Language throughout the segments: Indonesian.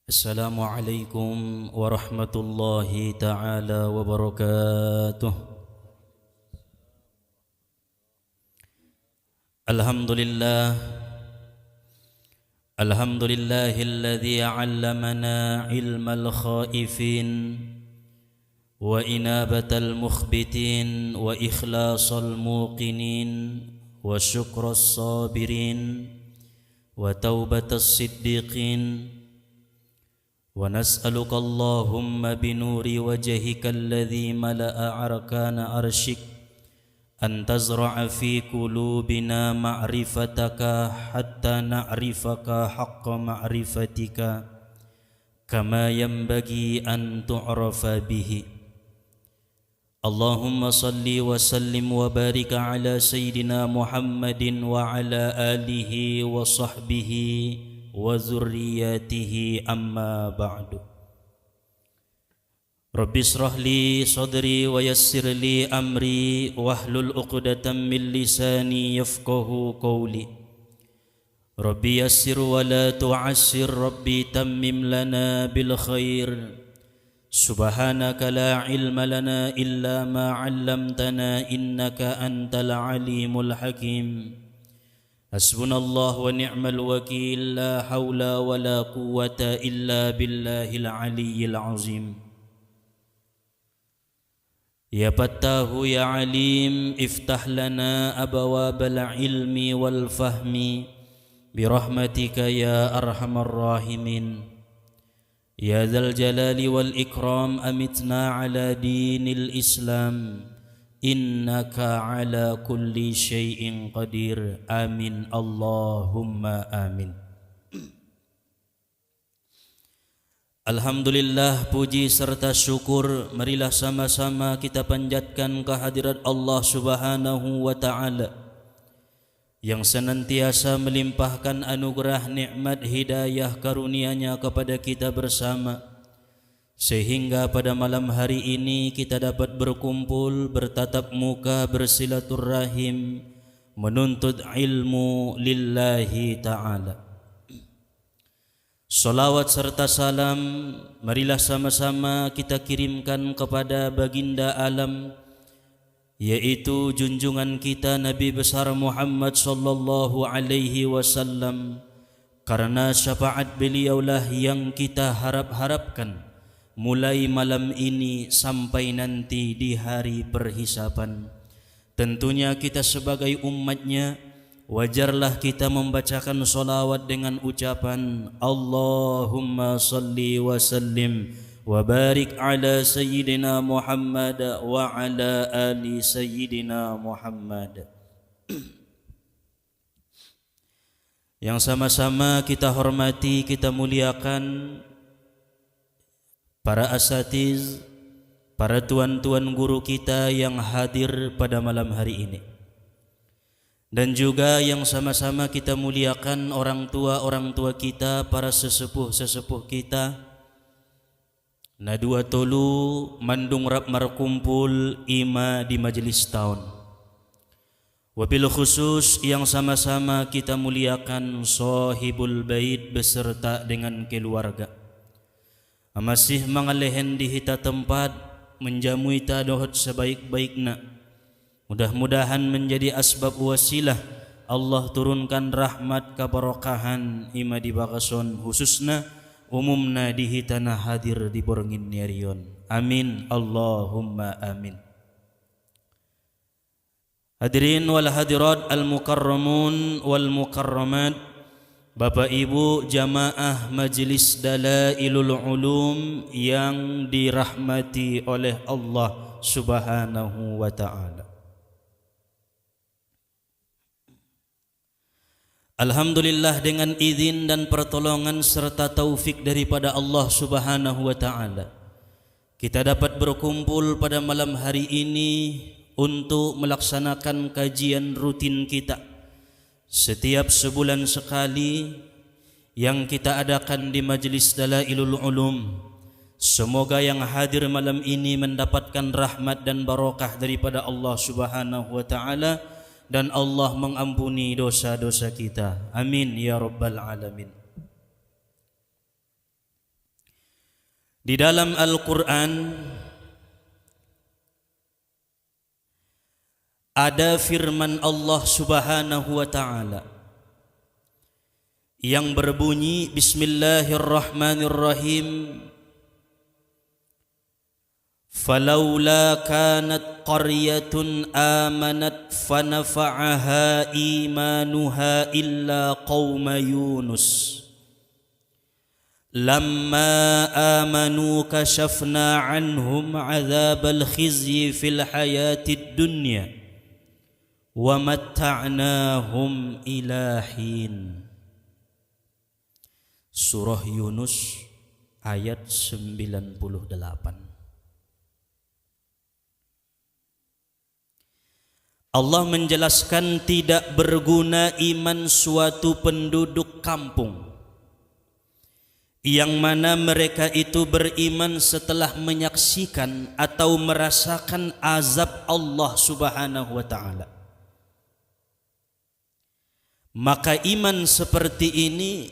Assalamualaikum warahmatullahi ta'ala wabarakatuh. Alhamdulillah Alhamdulillahilladzi 'allamana ilmal khaifin wa inabatal mukhbitin wa ikhlasal muqinin wa syukras sabirin wa taubatas siddiqin. ونسألك اللهم بنور وجهك الذي ملأ أركان عرشك أن تزرع في قلوبنا معرفتك حتى نعرفك حق معرفتك كما ينبغي أن تعرف به. اللهم صل وسلم وبارك على سيدنا محمد وعلى آله وصحبه وذرياته أما بعد. رب اشرح لي صدري ويسر لي أمري واحلل عقدة من لساني يفقهوا قولي. ربي يسر ولا تعسر، ربي تمم لنا بالخير. سبحانك لا علم لنا إلا ما علمتنا إنك أنت العليم الحكيم. حسبنا الله ونعم الوكيل، لا حول ولا قوة إلا بالله العلي العظيم. يا فتاه يا عليم افتح لنا أبواب العلم والفهم برحمتك يا أرحم الراحمين. يا ذا الجلال والإكرام أمتنا على دين الإسلام innaka ala kulli syai'in qadir. Amin Allahumma amin. Alhamdulillah, puji serta syukur marilah sama-sama kita panjatkan kehadirat Allah Subhanahu wa taala yang senantiasa melimpahkan anugerah nikmat hidayah karunia-Nya kepada kita bersama, sehingga pada malam hari ini kita dapat berkumpul, bertatap muka, bersilaturahim, menuntut ilmu lillahi ta'ala. Salawat serta salam marilah sama-sama kita kirimkan kepada baginda alam, yaitu junjungan kita Nabi besar Muhammad sallallahu alaihi wasallam, karena syafaat beliaulah yang kita harap-harapkan mulai malam ini sampai nanti di hari perhisaban. Tentunya kita sebagai umatnya wajarlah kita membacakan salawat dengan ucapan Allahumma salli wa sallim wa barik ala sayyidina Muhammad wa ala ali sayyidina Muhammad. Yang sama-sama kita hormati, kita muliakan para asatiz, para tuan-tuan guru kita yang hadir pada malam hari ini. Dan juga yang sama-sama kita muliakan orang tua kita, para sesepuh-sesepuh kita. Nadua tolu mandung rap markumpul ima di majelis tahun. Wabil khusus yang sama-sama kita muliakan sahibul bait beserta dengan keluarga. Masih mengalehen di hita tempat menjamu ita dohot sebaik-baikna. Mudah-mudahan menjadi asbab wasilah Allah turunkan rahmat keberkahan ima di bagason, khususna umumna di hitana hadir di borngin nyarion. Amin Allahumma amin. Hadirin wal hadirat al mukarramun wal mukarramat, Bapak Ibu jamaah Majelis Dalailul Ulum yang dirahmati oleh Allah Subhanahu wa taala. Alhamdulillah, dengan izin dan pertolongan serta taufik daripada Allah Subhanahu wa taala, kita dapat berkumpul pada malam hari ini untuk melaksanakan kajian rutin kita setiap sebulan sekali yang kita adakan di Majelis Dalailul Ulum. Semoga yang hadir malam ini mendapatkan rahmat dan barakah daripada Allah Subhanahu wa taala dan Allah mengampuni dosa-dosa kita. Amin ya rabbal alamin. Di dalam Al-Quran ada firman Allah Subhanahu wa ta'ala yang berbunyi Bismillahirrahmanirrahim. Falaula kanat qaryatun amanat fanafa'aha imanuha illa qauma Yunus lamma amanu kashafna anhum adzabal khizyi fil hayatid dunya wa matta'nahum ila hin. Surah Yunus ayat 98. Allah menjelaskan tidak berguna iman suatu penduduk kampung yang mana mereka itu beriman setelah menyaksikan atau merasakan azab Allah Subhanahu wa ta'ala. Maka iman seperti ini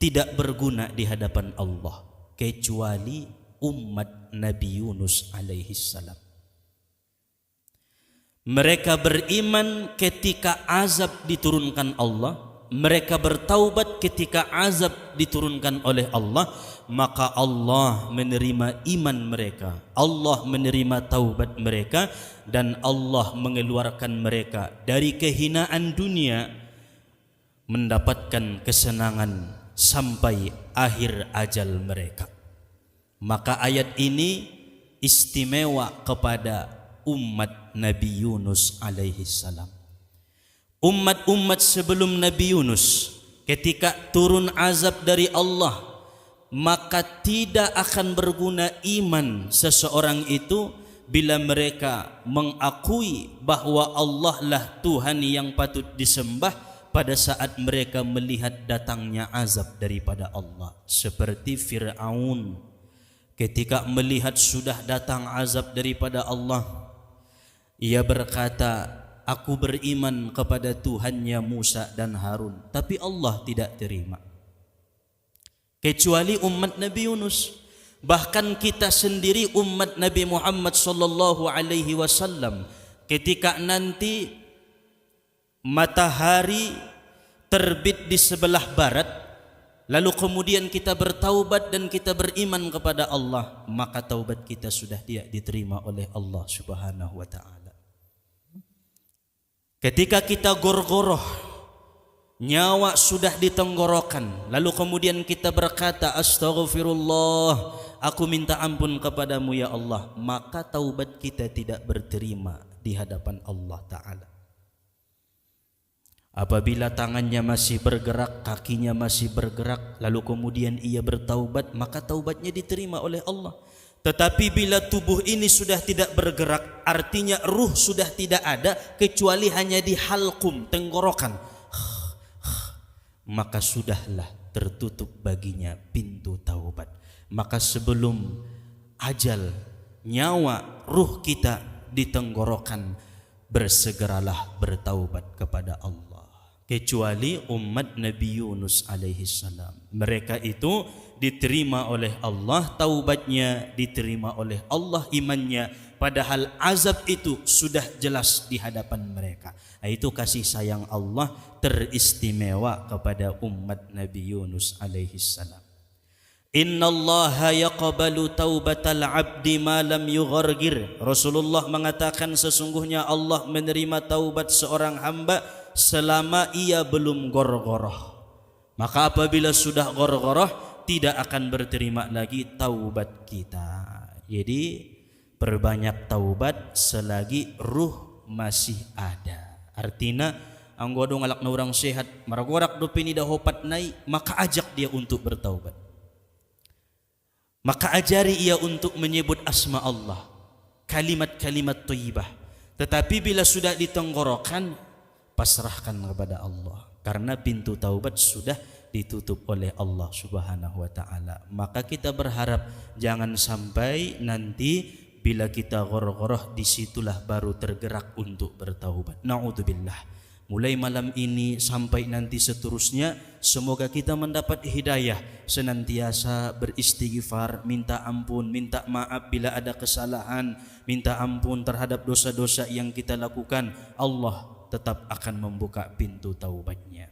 tidak berguna di hadapan Allah kecuali umat Nabi Yunus alaihi salam. Mereka beriman ketika azab diturunkan Allah, mereka bertaubat ketika azab diturunkan oleh Allah, maka Allah menerima iman mereka, Allah menerima taubat mereka, dan Allah mengeluarkan mereka dari kehinaan dunia mendapatkan kesenangan sampai akhir ajal mereka. Maka ayat ini istimewa kepada umat Nabi Yunus alaihi salam. Umat-umat sebelum Nabi Yunus ketika turun azab dari Allah, maka tidak akan berguna iman seseorang itu bila mereka mengakui bahwa Allah lah Tuhan yang patut disembah pada saat mereka melihat datangnya azab daripada Allah. Seperti Fir'aun ketika melihat sudah datang azab daripada Allah, ia berkata, aku beriman kepada Tuhannya Musa dan Harun, tapi Allah tidak terima. Kecuali umat Nabi Yunus. Bahkan kita sendiri umat Nabi Muhammad sallallahu alaihi wasallam, ketika nanti matahari terbit di sebelah barat, lalu kemudian kita bertaubat dan kita beriman kepada Allah, maka taubat kita sudah tidak diterima oleh Allah Subhanahu wa ta'ala. Ketika kita gorgoroh, nyawa sudah di tenggorokan, lalu kemudian kita berkata astaghfirullah, aku minta ampun kepadamu ya Allah, maka taubat kita tidak berterima di hadapan Allah Ta'ala. Apabila tangannya masih bergerak, kakinya masih bergerak, lalu kemudian ia bertaubat, maka taubatnya diterima oleh Allah. Tetapi bila tubuh ini sudah tidak bergerak, artinya ruh sudah tidak ada kecuali hanya di halqum, tenggorokan, maka sudahlah tertutup baginya pintu taubat. Maka sebelum ajal, nyawa, ruh kita di tenggorokan, bersegeralah bertaubat kepada Allah. Kecuali umat Nabi Yunus alaihi salam, mereka itu diterima oleh Allah taubatnya, diterima oleh Allah imannya, padahal azab itu sudah jelas di hadapan mereka. Itu kasih sayang Allah teristimewa kepada umat Nabi Yunus alaihi salam. Innallaha yaqbalu taubatal abdi ma lam yughargir. Rasulullah mengatakan sesungguhnya Allah menerima taubat seorang hamba selama ia belum gorgoroh. Maka apabila sudah gorgoroh, tidak akan berterima lagi taubat kita. Jadi perbanyak taubat selagi ruh masih ada. Artinya anggo ngalak na orang sehat, maragorak do pini dah hopat nai, maka ajak dia untuk bertaubat. Maka ajari ia untuk menyebut asma Allah, kalimat-kalimat thayyibah. Tetapi bila sudah ditenggorokan, pasrahkan kepada Allah, karena pintu taubat sudah ditutup oleh Allah Subhanahu wa ta'ala. Maka kita berharap jangan sampai nanti bila kita gorgoroh, disitulah baru tergerak untuk bertaubat. Na'udzubillah. Mulai malam ini sampai nanti seterusnya, semoga kita mendapat hidayah, senantiasa beristighfar, minta ampun, minta maaf bila ada kesalahan, minta ampun terhadap dosa-dosa yang kita lakukan. Allah tetap akan membuka pintu taubatnya.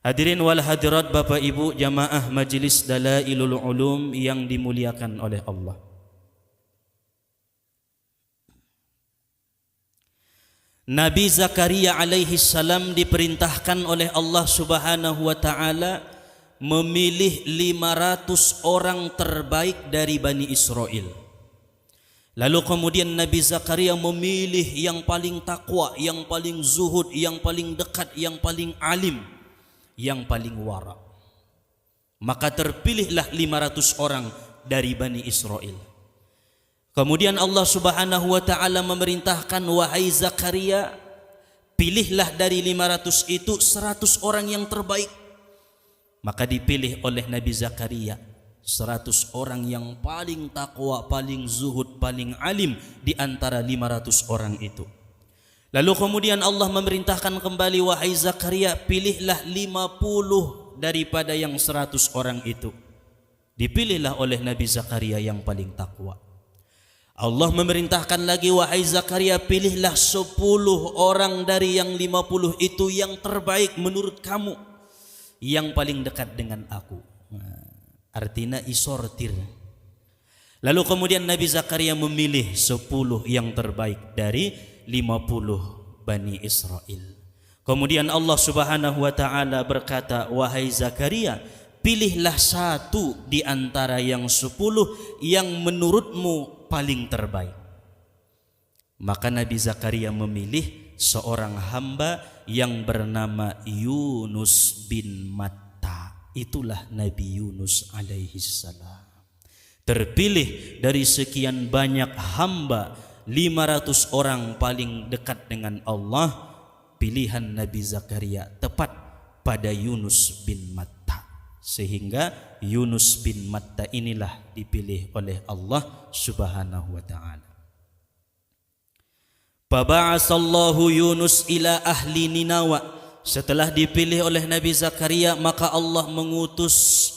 Hadirin wal hadirat, Bapak Ibu jamaah Majelis Dalailul Ulum yang dimuliakan oleh Allah. Nabi Zakaria alaihi salam diperintahkan oleh Allah Subhanahu wa taala memilih 500 orang terbaik dari Bani Israel. Lalu kemudian Nabi Zakaria memilih yang paling takwa, yang paling zuhud, yang paling dekat, yang paling alim, yang paling wara. Maka terpilihlah 500 orang dari Bani Israel. Kemudian Allah Subhanahu wa taala memerintahkan, wahai Zakaria, pilihlah dari 500 itu 100 orang yang terbaik. Maka dipilih oleh Nabi Zakaria 100 orang yang paling takwa, paling zuhud, paling alim di antara 500 orang itu. Lalu kemudian Allah memerintahkan kembali, wahai Zakaria, pilihlah 50 daripada yang 100 orang itu. Dipilihlah oleh Nabi Zakaria yang paling takwa. Allah memerintahkan lagi, wahai Zakaria, pilihlah 10 orang dari yang 50 itu yang terbaik menurut kamu, yang paling dekat dengan aku. Artinya isortir. Lalu kemudian Nabi Zakaria memilih 10 yang terbaik dari 50 Bani Israel. Kemudian Allah Subhanahu wa taala berkata, wahai Zakaria, pilihlah 1 di antara yang 10 yang menurutmu paling terbaik. Maka Nabi Zakaria memilih seorang hamba yang bernama Yunus bin Matta. Itulah Nabi Yunus alaihi salam. Terpilih dari sekian banyak hamba, 500 orang paling dekat dengan Allah, pilihan Nabi Zakaria tepat pada Yunus bin Matta. Sehingga Yunus bin Matta inilah dipilih oleh Allah Subhanahu wa taala. Faba'asallahu Yunus ila ahli Ninawa. Setelah dipilih oleh Nabi Zakaria, maka Allah mengutus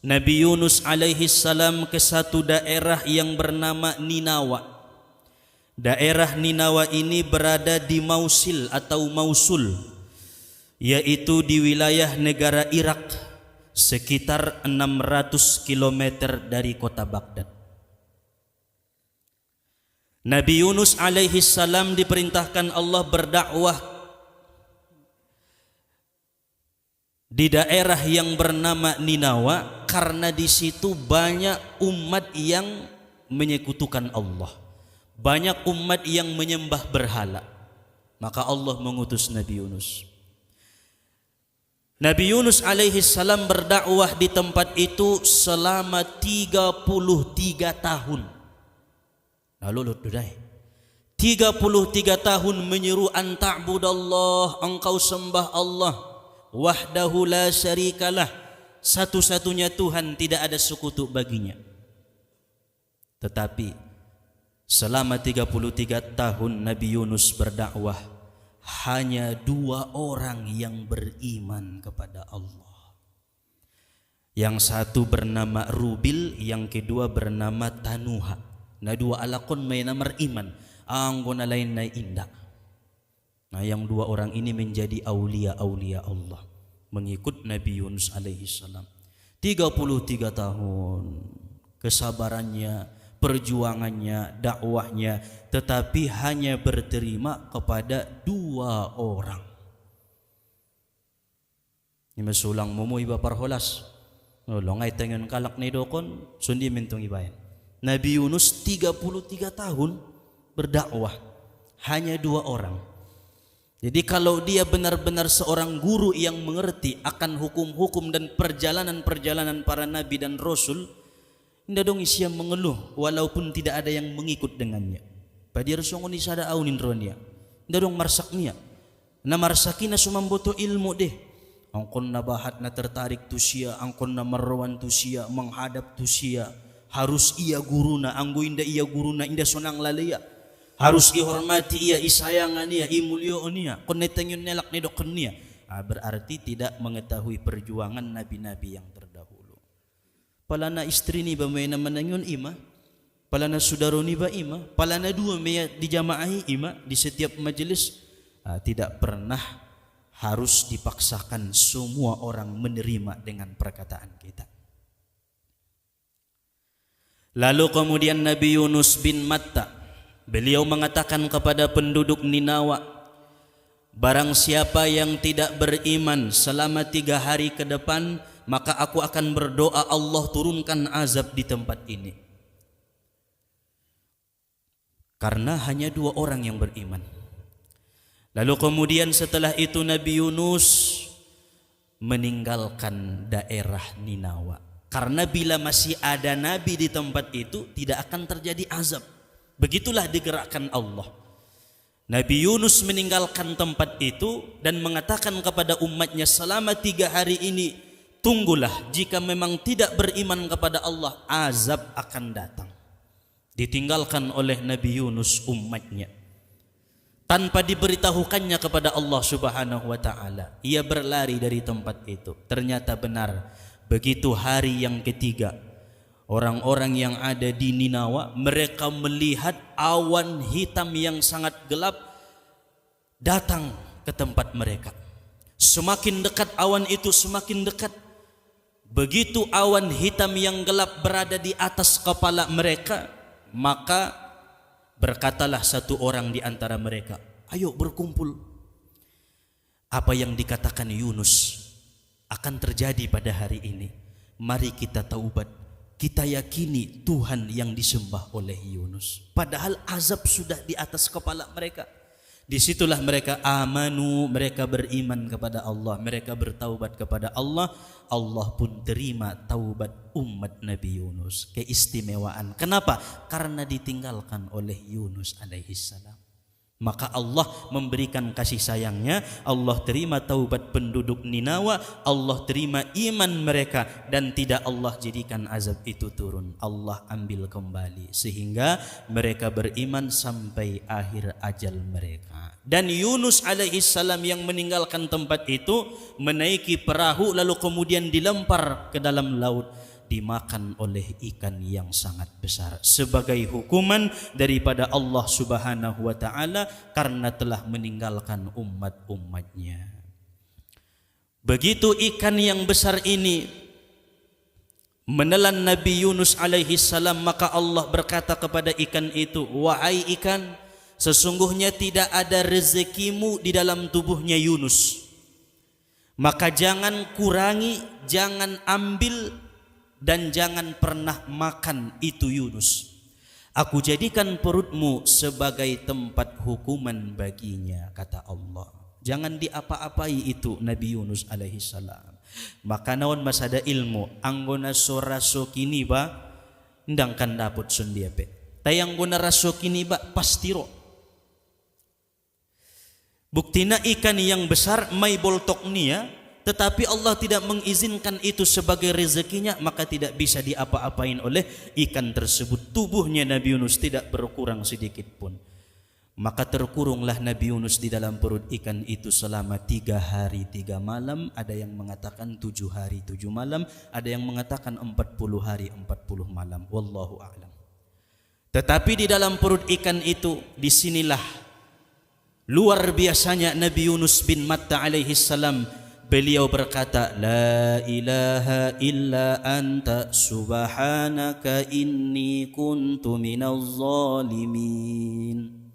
Nabi Yunus alaihi salam ke satu daerah yang bernama Ninawa. Daerah Ninawa ini berada di Mausil atau Mausul, yaitu di wilayah negara Irak, sekitar 600 km dari kota Baghdad. Nabi Yunus alaihi salam diperintahkan Allah berdakwah di daerah yang bernama Ninawa karena di situ banyak umat yang menyekutukan Allah, banyak umat yang menyembah berhala. Maka Allah mengutus Nabi Yunus. Nabi Yunus alaihi salam berdakwah di tempat itu selama 33 tahun. Lalu 33 tahun menyeru an ta'budallah, engkau sembah Allah wahdahu la syarikalah, satu-satunya Tuhan, tidak ada sekutu baginya. Tetapi selama 33 tahun Nabi Yunus berdakwah, hanya 2 orang yang beriman kepada Allah. Yang satu bernama Rubil, yang kedua bernama Tanuha. Nah, 2 alakon may namar iman, anggo na lain na indah. Nah, yang 2 orang ini menjadi aulia-aulia Allah, mengikut Nabi Yunus alaihi salam. 33 tahun kesabarannya, perjuangannya, dakwahnya, tetapi hanya berterima kepada 2 orang. Ini masulang momo iba parholas. Longay tengen kalak ni dokon, sundi mentong ibayan. Nabi Yunus 33 tahun berdakwah, hanya 2 orang. Jadi kalau dia benar-benar seorang guru yang mengerti akan hukum-hukum dan perjalanan-perjalanan para nabi dan rasul, tidak dong isya mengeluh walaupun tidak ada yang mengikut dengannya. Padir songon isada aunin ronia. Tidak dong marsaknya. Na marsakina sumamboto ilmu deh. Angkon na bahat na tertarik tu sia, angkon na marwan tu sia, menghadap tu sia. Harus ia guruna, anggo inda ia guruna, inda sonang lalaya. harus dihormati ia, isayangan ia, imulyoon ia, konetengyon nelak nedokon ia. Berarti tidak mengetahui perjuangan nabi-nabi yang terdahulu. Palana istri ni ba may naman nanyon ima, palana sudaro ni ba ima, palana dua may dijamaahi ima di setiap majelis. Tidak pernah harus dipaksakan semua orang menerima dengan perkataan kita. Lalu kemudian Nabi Yunus bin Matta, beliau mengatakan kepada penduduk Ninawa, barang siapa yang tidak beriman selama 3 hari ke depan, maka aku akan berdoa Allah turunkan azab di tempat ini. Karena hanya 2 orang yang beriman. Lalu kemudian setelah itu Nabi Yunus meninggalkan daerah Ninawa. Karena bila masih ada Nabi di tempat itu tidak akan terjadi azab. Begitulah digerakkan Allah. Nabi Yunus meninggalkan tempat itu dan mengatakan kepada umatnya, selama 3 hari ini tunggulah, jika memang tidak beriman kepada Allah azab akan datang. Ditinggalkan oleh Nabi Yunus umatnya tanpa diberitahukannya kepada Allah Subhanahu wa taala. Ia berlari dari tempat itu. Ternyata benar, begitu hari yang ketiga, orang-orang yang ada di Ninawa, mereka melihat awan hitam yang sangat gelap datang ke tempat mereka. Semakin dekat awan itu, semakin dekat. Begitu awan hitam yang gelap berada di atas kepala mereka, maka berkatalah satu orang di antara mereka, ayo berkumpul. Apa yang dikatakan Yunus akan terjadi pada hari ini. Mari kita taubat. Kita yakini Tuhan yang disembah oleh Yunus. Padahal azab sudah di atas kepala mereka. Disitulah mereka amanu, mereka beriman kepada Allah, mereka bertaubat kepada Allah. Allah pun terima taubat umat Nabi Yunus. Keistimewaan. Kenapa? Karena ditinggalkan oleh Yunus alaihissalam. Maka Allah memberikan kasih sayangnya, Allah terima taubat penduduk Ninawa, Allah terima iman mereka, dan tidak Allah jadikan azab itu turun. Allah ambil kembali sehingga mereka beriman sampai akhir ajal mereka. Dan Yunus alaihissalam yang meninggalkan tempat itu menaiki perahu lalu kemudian dilempar ke dalam laut, dimakan oleh ikan yang sangat besar sebagai hukuman daripada Allah Subhanahu wa taala karena telah meninggalkan umat-umatnya. Begitu ikan yang besar ini menelan Nabi Yunus alaihi salam, maka Allah berkata kepada ikan itu, wahai ikan, sesungguhnya tidak ada rezekimu di dalam tubuhnya Yunus, maka jangan kurangi, jangan ambil, dan jangan pernah makan itu Yunus. Aku jadikan perutmu sebagai tempat hukuman baginya, kata Allah. Jangan diapa-apai itu Nabi Yunus alaihi salam. Maka naon masada ilmu anggona soraso kini ba ndang kan dapot sundiape. Tayang guna raso kini ba pastiro. Buktina ikan yang besar may boltok nia, tetapi Allah tidak mengizinkan itu sebagai rezekinya, maka tidak bisa diapa-apain oleh ikan tersebut. Tubuhnya Nabi Yunus tidak berkurang sedikit pun. Maka terkurunglah Nabi Yunus di dalam perut ikan itu selama 3 hari 3 malam. Ada yang mengatakan 7 hari 7 malam, ada yang mengatakan 40 hari 40 malam. Wallahu a'lam. Tetapi di dalam perut ikan itu, disinilah luar biasanya Nabi Yunus bin Matta alaihi salam. Beliau berkata, la ilaha illa anta subhanaka inni kuntu minaz zalimin.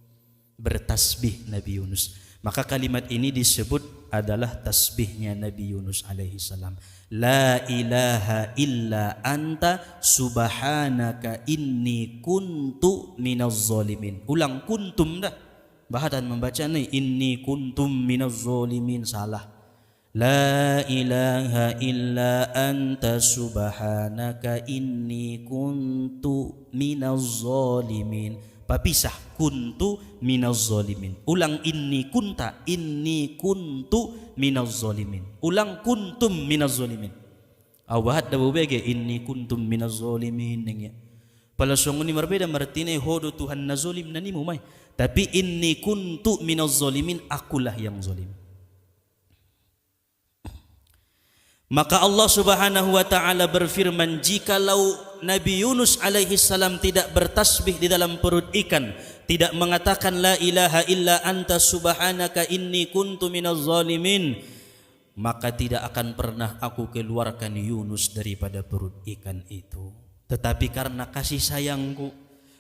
Bertasbih Nabi Yunus. Maka kalimat ini disebut adalah tasbihnya Nabi Yunus alaihi salam. La ilaha illa anta subhanaka inni kuntu minaz zalimin. Ulang kuntum dah. Bahadan membaca ni inni kuntum minaz zalimin, salah. La ilaha illa anta subhanaka inni kuntu minaz zalimin. Papisah kuntu minaz zalimin. Ulang inni kunta, inni kuntu minaz zalimin. Ulang kuntum minaz zalimin. Awahat da bubege inni kuntum minaz zalimin nengya. Pala songo ni marbeda martine hodo Tuhan na zalim na nimo may. Tapi inni kuntu minaz zalimin, akulah yang zalim. Maka Allah Subhanahu wa taala berfirman, jikalau Nabi Yunus alaihi salam tidak bertasbih di dalam perut ikan, tidak mengatakan la ilaha illa anta subhanaka inni kuntu minaz zalimin, maka tidak akan pernah aku keluarkan Yunus daripada perut ikan itu. Tetapi karena kasih sayangku,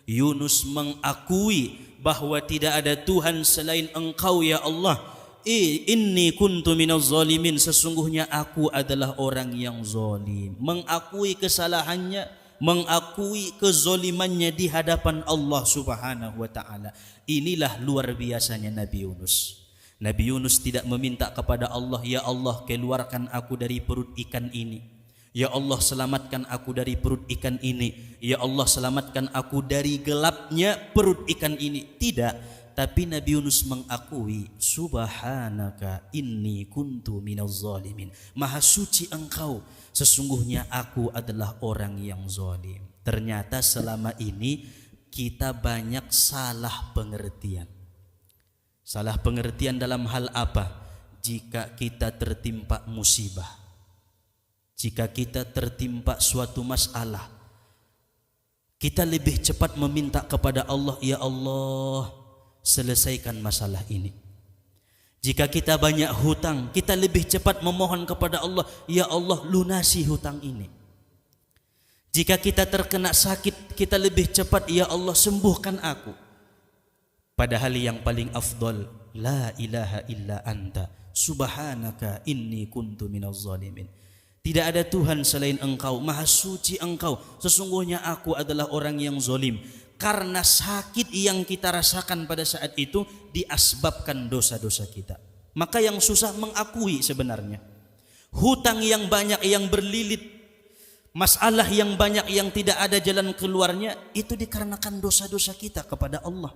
Yunus mengakui bahwa tidak ada Tuhan selain Engkau ya Allah. Inni kuntu minaz zalimin, sesungguhnya aku adalah orang yang zalim. Mengakui kesalahannya, mengakui kezolimannya di hadapan Allah Subhanahu wa taala. Inilah luar biasanya Nabi Yunus. Nabi Yunus tidak meminta kepada Allah, ya Allah keluarkan aku dari perut ikan ini, ya Allah selamatkan aku dari perut ikan ini, ya Allah selamatkan aku dari gelapnya perut ikan ini. Tidak. Tapi Nabi Yunus mengakui, subhanaka inni kuntu minaz zalimin, maha suci Engkau, sesungguhnya aku adalah orang yang zalim. Ternyata selama ini kita banyak salah pengertian. Salah pengertian dalam hal apa? Jika kita tertimpa musibah, jika kita tertimpa suatu masalah, kita lebih cepat meminta kepada Allah, ya Allah selesaikan masalah ini. Jika kita banyak hutang, kita lebih cepat memohon kepada Allah, ya Allah lunasi hutang ini. Jika kita terkena sakit, kita lebih cepat, ya Allah sembuhkan aku. Padahal yang paling afdal, la ilaha illa anta subhanaka inni kuntu minaz zalimin. Tidak ada Tuhan selain Engkau, maha suci Engkau, sesungguhnya aku adalah orang yang zalim. Karena sakit yang kita rasakan pada saat itu diasbabkan dosa-dosa kita. Maka yang susah mengakui sebenarnya. Hutang yang banyak yang berlilit, masalah yang banyak yang tidak ada jalan keluarnya, itu dikarenakan dosa-dosa kita kepada Allah.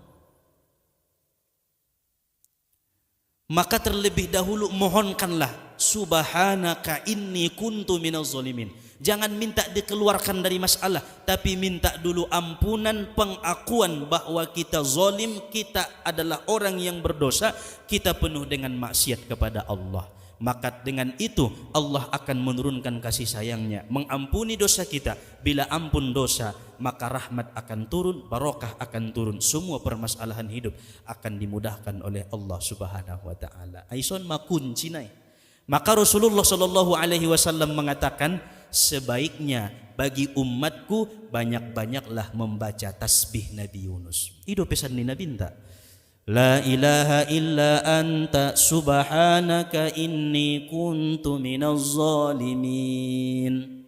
Maka terlebih dahulu mohonkanlah, subhanaka inni kuntu minaz zalimin. Jangan minta dikeluarkan dari masalah, tapi minta dulu ampunan, pengakuan bahwa kita zalim, kita adalah orang yang berdosa, kita penuh dengan maksiat kepada Allah. Maka dengan itu Allah akan menurunkan kasih sayangnya, mengampuni dosa kita. Bila ampun dosa, maka rahmat akan turun, barokah akan turun, semua permasalahan hidup akan dimudahkan oleh Allah Subhanahu wa taala. Aison makun cinai. Maka Rasulullah sallallahu alaihi wasallam mengatakan, sebaiknya bagi umatku banyak-banyaklah membaca tasbih Nabi Yunus. Itu pesan ni Nabi tak? La ilaha illa anta subhanaka inni kuntu minaz zalimin.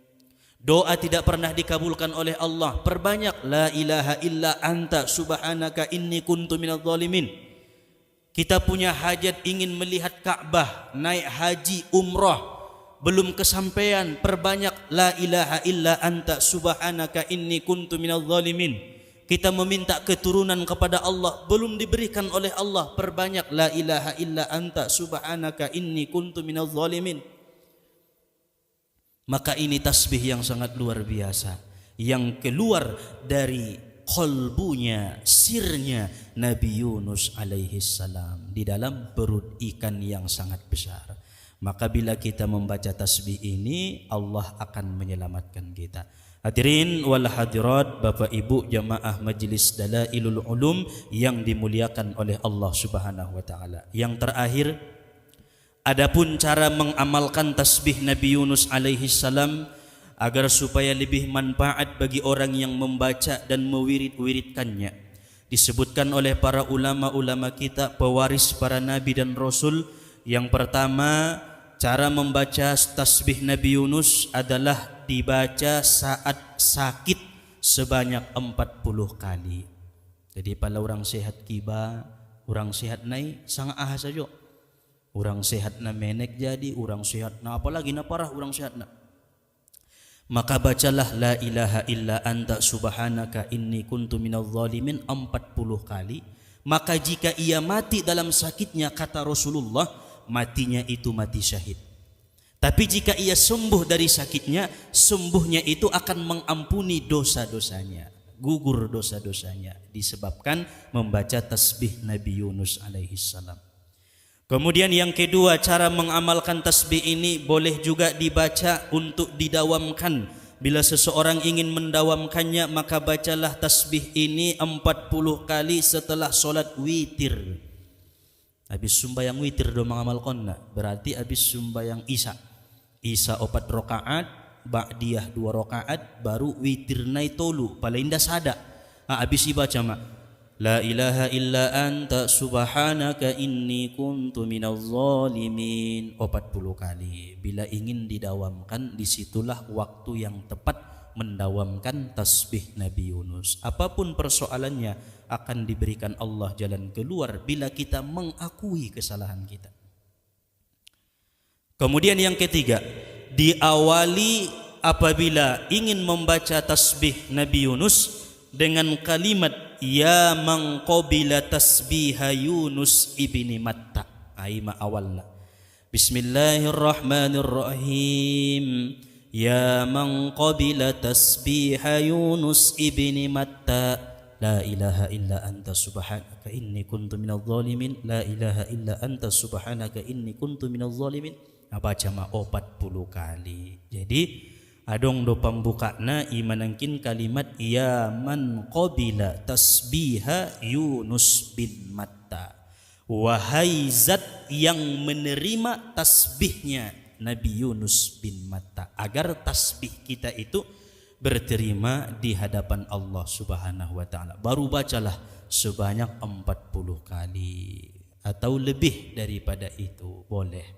Doa tidak pernah dikabulkan oleh Allah, perbanyak la ilaha illa anta subhanaka inni kuntu minaz zalimin. Kita punya hajat ingin melihat Ka'bah, naik haji, umrah, belum kesampaian, perbanyak la ilaha illa anta subhanaka inni kuntu minaz zalimin. Kita meminta keturunan kepada Allah, belum diberikan oleh Allah, perbanyak la ilaha illa anta subhanaka inni kuntu minaz zalimin. Maka ini tasbih yang sangat luar biasa, yang keluar dari qalbunya, sirnya Nabi Yunus alaihi salam di dalam perut ikan yang sangat besar. Maka bila kita membaca tasbih ini, Allah akan menyelamatkan kita. Hadirin wal hadirat, Bapak Ibu jamaah Majelis Dalailul Ulum yang dimuliakan oleh Allah Subhanahu wa taala. Yang terakhir, adapun cara mengamalkan tasbih Nabi Yunus alaihi salam agar supaya lebih manfaat bagi orang yang membaca dan mewirid-wiridkannya, disebutkan oleh para ulama-ulama kita, pewaris para nabi dan rasul. Yang pertama, cara membaca tasbih Nabi Yunus adalah dibaca saat sakit sebanyak 40 kali. Jadi kalau orang sehat kiba, orang sehat naik sangat ahas saja. Orang sehat na menek jadi, orang sehat na apalagi na parah, orang sehat na. Maka bacalah la ilaha illa anta subhanaka inni kuntu minaz zalimin 40 kali. Maka jika ia mati dalam sakitnya, kata Rasulullah, matinya itu mati syahid. Tapi jika ia sembuh dari sakitnya, sembuhnya itu akan mengampuni dosa-dosanya. gugur dosa-dosanya disebabkan membaca tasbih Nabi Yunus alaihi salam. Kemudian yang kedua, cara mengamalkan tasbih ini boleh juga dibaca untuk didawamkan. Bila seseorang ingin mendawamkannya, maka bacalah tasbih ini 40 kali setelah solat witir. Habis sembahyang witir do mengamalkan, berarti habis sembahyang isya. Isya 4 rakaat, ba'diyah 2 rakaat, baru witir nai tolu, paling dah sada. Habis dibaca mak, la ilaha illa anta subhanaka inni kuntu minaz zalimin 40 kali. Bila ingin didawamkan, disitulah waktu yang tepat mendawamkan tasbih Nabi Yunus. Apapun persoalannya akan diberikan Allah jalan keluar bila kita mengakui kesalahan kita. Kemudian yang ketiga, diawali apabila ingin membaca tasbih Nabi Yunus dengan kalimat ya man qabila tasbiha Yunus ibni Matta. Aima awalna. Bismillahirrahmanirrahim. Ya man qabila tasbiha Yunus ibni Matta. La ilaha illa anta subhanaka inni kuntu minadh zalimin. La ilaha illa anta subhanaka inni kuntu minadh zalimin. Baca ma 40 kali. Jadi adong do pambukana imanangkin kalimat ya man qabila tasbiha Yunus bin Matta. Wahai zat yang menerima tasbihnya Nabi Yunus bin Matta, agar tasbih kita itu berterima di hadapan Allah Subhanahu wa taala. Baru bacalah sebanyak 40 kali atau lebih daripada itu boleh.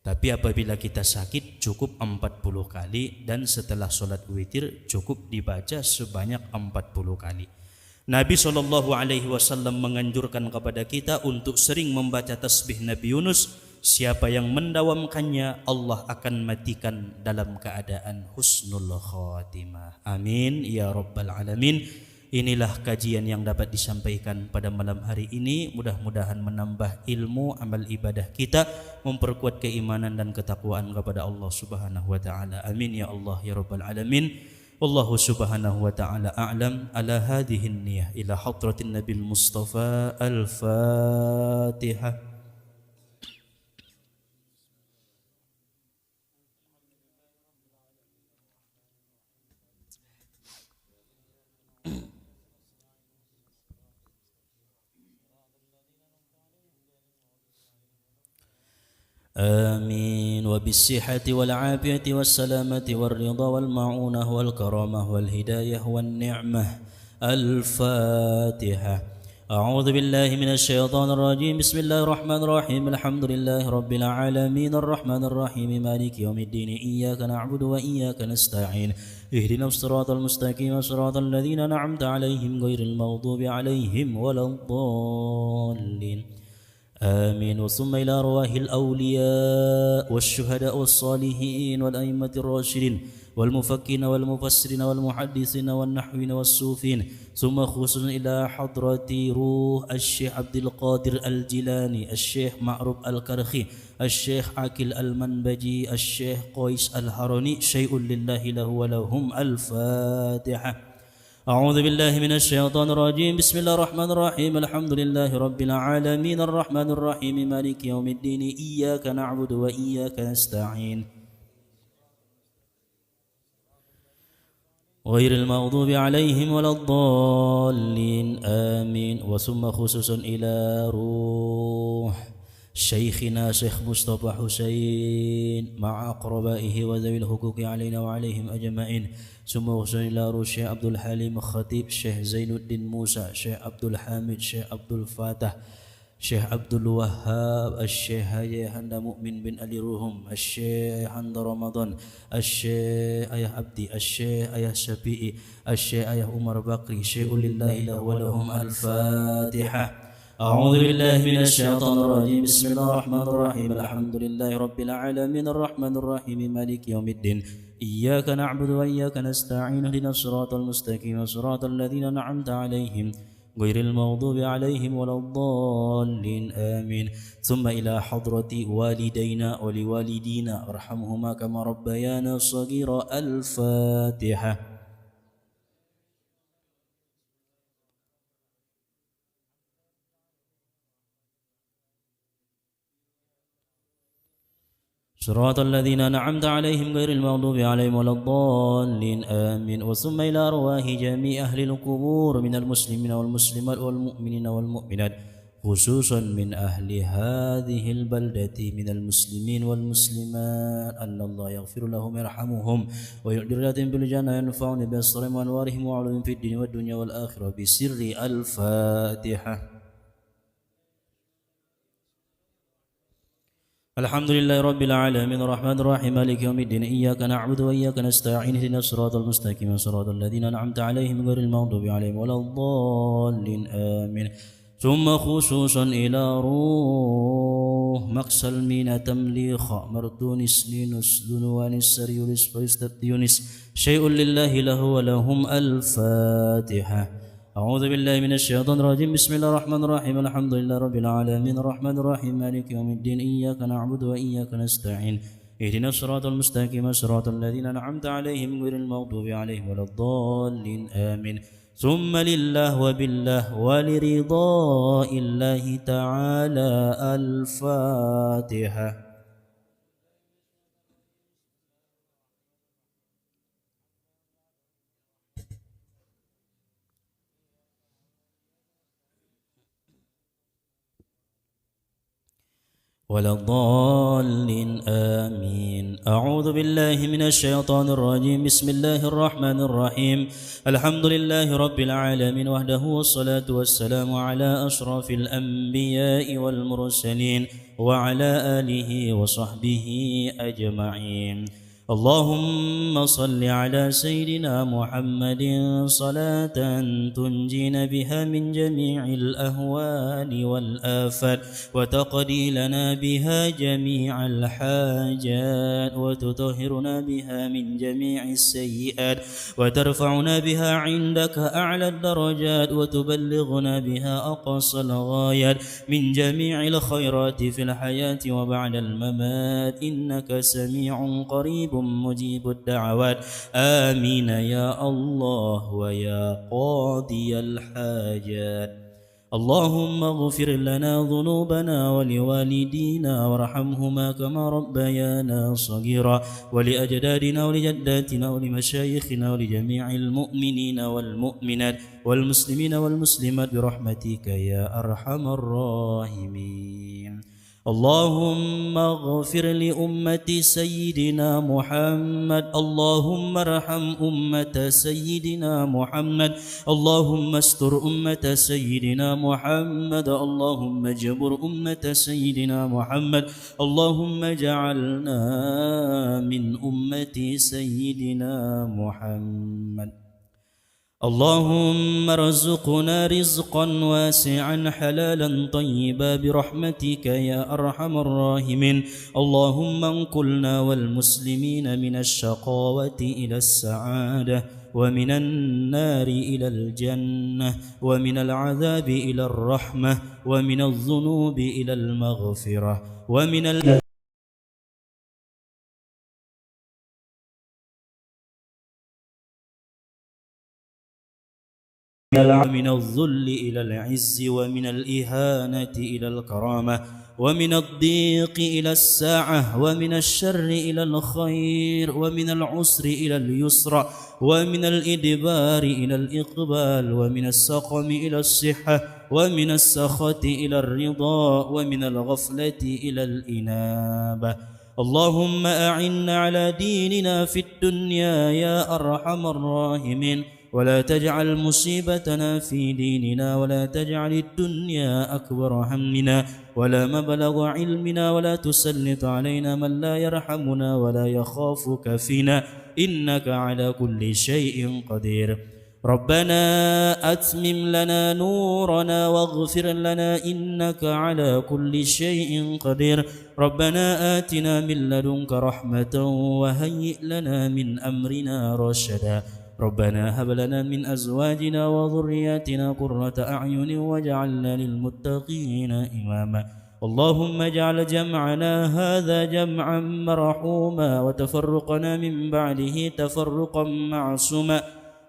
Tapi apabila kita sakit cukup 40 kali, dan setelah solat witir cukup dibaca sebanyak 40 kali. Nabi SAW menganjurkan kepada kita untuk sering membaca tasbih Nabi Yunus. Siapa yang mendawamkannya, Allah akan matikan dalam keadaan husnul khatimah. Amin ya rabbal alamin. Inilah kajian yang dapat disampaikan pada malam hari ini. Mudah-mudahan menambah ilmu amal ibadah kita, memperkuat keimanan dan ketakwaan kepada Allah Subhanahu wa taala. Amin ya Allah ya rabbal alamin. Wallahu subhanahu wa ta'ala a'lam. Ala hadhihi niyah ila hadratin Nabil Mustafa. Al-Fatihah. آمين. وبالصحة والعافية والسلامة والرضا والمعونة والكرامة والهداية والنعمة. الفاتحة. أعوذ بالله من الشيطان الرجيم. بسم الله الرحمن الرحيم. الحمد لله رب العالمين الرحمن الرحيم مالك يوم الدين إياك نعبد وإياك نستعين اهدنا الصراط المستقيم صراط الذين أنعمت عليهم غير المغضوب عليهم ولا الضالين. آمين. وثم إلى أرواح الأولياء والشهداء والصالحين والأئمة الراشدين والمفكرين والمفسرين والمحدثين والنحوين والصوفين، ثم خصوصا إلى حضرة روح الشيخ عبد القادر الجيلاني، الشيخ معروف الكرخي، الشيخ عاكل المنبجي، الشيخ قيس الهرني. شيء لله له ولهم. الفاتحة. أعوذ بالله من الشيطان الرجيم. بسم الله الرحمن الرحيم. الحمد لله رب العالمين الرحمن الرحيم مالك يوم الدين إياك نعبد وإياك نستعين غير المغضوب عليهم ولا الضالين. آمين. وثم خصوصا إلى روح شيخنا شيخ مصطفى حسين مع أقربائه وذوي الحقوق علينا وعليهم أجمعين. ثم خصوصا إلى روح الشيخ عبد الحليم الخطيب، الشيخ زين الدين موسى، الشيخ عبد الحامد، الشيخ عبد الفاتح، الشيخ عبد الوهاب، الشيخ هند مؤمن بن علي روهم، الشيخ هند رمضان، الشيخ أيه عبدي، الشيخ أيه شفيعي، الشيخ أيه عمر بكري. شيء لله له ولهم. الفاتحة. أعوذ بالله من الشيطان الرجيم. بسم الله الرحمن الرحيم. الحمد لله رب العالمين الرحمن الرحيم مالك يوم الدين إياك نعبد وإياك نستعين اهدنا الصراط المستقيم صراط الذين أنعمت عليهم غير المغضوب عليهم ولا الضالين. آمين. ثم إلى حضرة والدينا ولوالدينا ارحمهما كما ربيانا صغيرا. الفاتحة. صراط الذين أنعمت عليهم غير المغضوب عليهم ولا الضالين آمين. وثم إلى أرواح جميع أهل القبور من المسلمين والمسلمات والمؤمنين والمؤمنات خصوصا من أهل هذه البلدة من المسلمين والمسلمات أن الله يغفر لهم ويرحمهم ويؤجر لهم بالجنة ينفعون بأسرهم وأنوارهم وعلوم في الدين والدنيا والآخرة بسر الفاتحة. الحمد لله رب العالمين الرحمن الرحيم مالك يوم الدين إياك نعبد وإياك نستعين اهدنا الصراط المستقيم صراط الذين أنعمت عليهم غير المغضوب عليهم ولا الضالين آمين. ثم خصوصا إلى روح مقسل مين تمليخ مرتونس لينس دنوان السريولس فيستبتيونس شيء لله له ولهم الفاتحة. أعوذ بالله من الشيطان الرجيم بسم الله الرحمن الرحيم الحمد لله رب العالمين الرحمن الرحيم مالك يوم الدين إياك نعبد وإياك نستعين اهدنا الصراط المستقيم صراط الذين أنعمت عليهم غير المغضوب عليهم ولا الضالين آمين. ثم لله وبالله ولرضاء الله تعالى الفاتحة. ولا الضالين آمين. أعوذ بالله من الشيطان الرجيم بسم الله الرحمن الرحيم الحمد لله رب العالمين وحده والصلاة والسلام على أشرف الأنبياء والمرسلين وعلى آله وصحبه أجمعين. اللهم صل على سيدنا محمد صلاة تنجينا بها من جميع الأهوال والآفات وتقضي لنا بها جميع الحاجات وتطهرنا بها من جميع السيئات وترفعنا بها عندك أعلى الدرجات وتبلغنا بها أقصى الغايات من جميع الخيرات في الحياة وبعد الممات إنك سميع قريب مجيب الدعوات آمين يا الله ويا قاضي الحاجات. اللهم اغفر لنا ذنوبنا ولوالدينا وارحمهما كما ربيانا صغيرا ولأجدادنا ولجداتنا ولمشايخنا ولجميع المؤمنين والمؤمنات والمسلمين والمسلمات برحمتك يا أرحم الراحمين. اللهم اغفر لأمة سيدنا محمد اللهم ارحم أمة سيدنا محمد اللهم استر أمة سيدنا محمد اللهم اجبر أمة سيدنا محمد اللهم اجعلنا من أمة سيدنا محمد. اللهم ارزقنا رزقا واسعا حلالا طيبا برحمتك يا أرحم الراحمين. اللهم انقلنا والمسلمين من الشقاوة إلى السعادة ومن النار إلى الجنة ومن العذاب إلى الرحمة ومن الذنوب إلى المغفرة ومن من الذل إلى العز ومن الإهانة إلى الكرامة ومن الضيق إلى الساعة ومن الشر إلى الخير ومن العسر إلى اليسر ومن الإدبار إلى الإقبال ومن السقم إلى الصحة ومن السخط إلى الرضا ومن الغفلة إلى الإنابة. اللهم أعنا على ديننا في الدنيا يا أرحم الراحمين ولا تجعل مصيبتنا في ديننا ولا تجعل الدنيا أكبر همنا ولا مبلغ علمنا ولا تسلط علينا من لا يرحمنا ولا يخافك فينا إنك على كل شيء قدير. ربنا أتمم لنا نورنا واغفر لنا إنك على كل شيء قدير. ربنا آتنا من لدنك رحمة وهيئ لنا من أمرنا رشدا. ربنا هب لنا من أزواجنا وذرياتنا قرة أعين واجعلنا للمتقين إماما. اللهم اجعل جمعنا هذا جمعا مرحوما وتفرقنا من بعده تفرقا معصوما.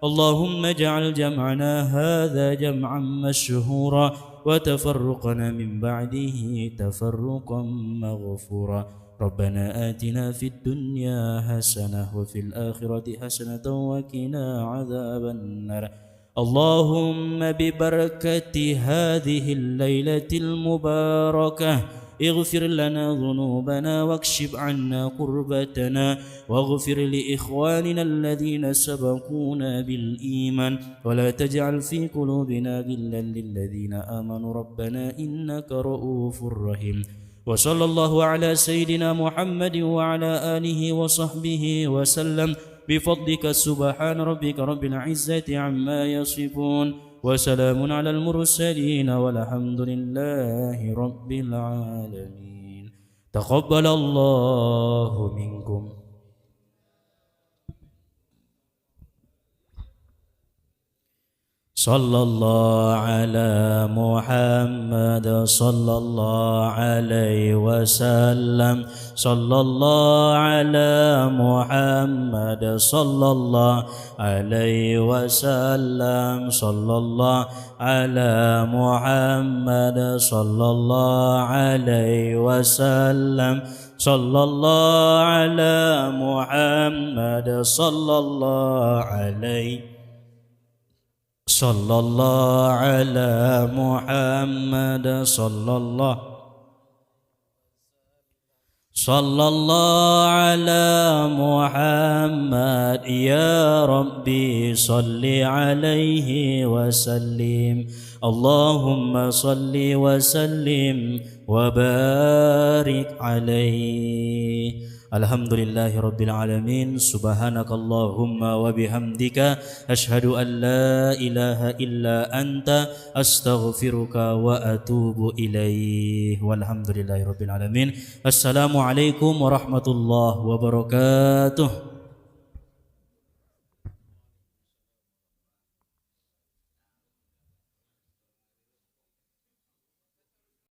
اللهم اجعل جمعنا هذا جمعا مشهورا وتفرقنا من بعده تفرقا مغفورا. ربنا آتنا في الدنيا حسنة وفي الآخرة حسنة وقنا عذاب النار اللهم ببركة هذه الليلة المباركة اغفر لنا ذنوبنا واكشف عنا كربتنا واغفر لإخواننا الذين سبقونا بالإيمان ولا تجعل في قلوبنا غلا للذين آمنوا ربنا إنك رؤوف رحيم وصلى الله على سيدنا محمد وعلى آله وصحبه وسلم بفضلك سبحان ربك رب العزة عما يصفون وسلام على المرسلين والحمد لله رب العالمين تقبل الله منكم صلى الله على محمد صلى الله عليه وسلم صلى الله على محمد صلى الله عليه وسلم صلى الله على محمد صلى الله عليه وسلم صلى الله على محمد صلى الله عليه صلى الله على محمد صلى الله على محمد يا ربي صل عليه وسلم اللهم صل وسلم وبارك عليه Alhamdulillahi Rabbil Alamin Subhanakallahumma wa bihamdika Ashhadu an la ilaha illa anta Astaghfiruka wa atubu ilaih Walhamdulillahi Rabbil Alamin Assalamualaikum warahmatullahi wabarakatuh.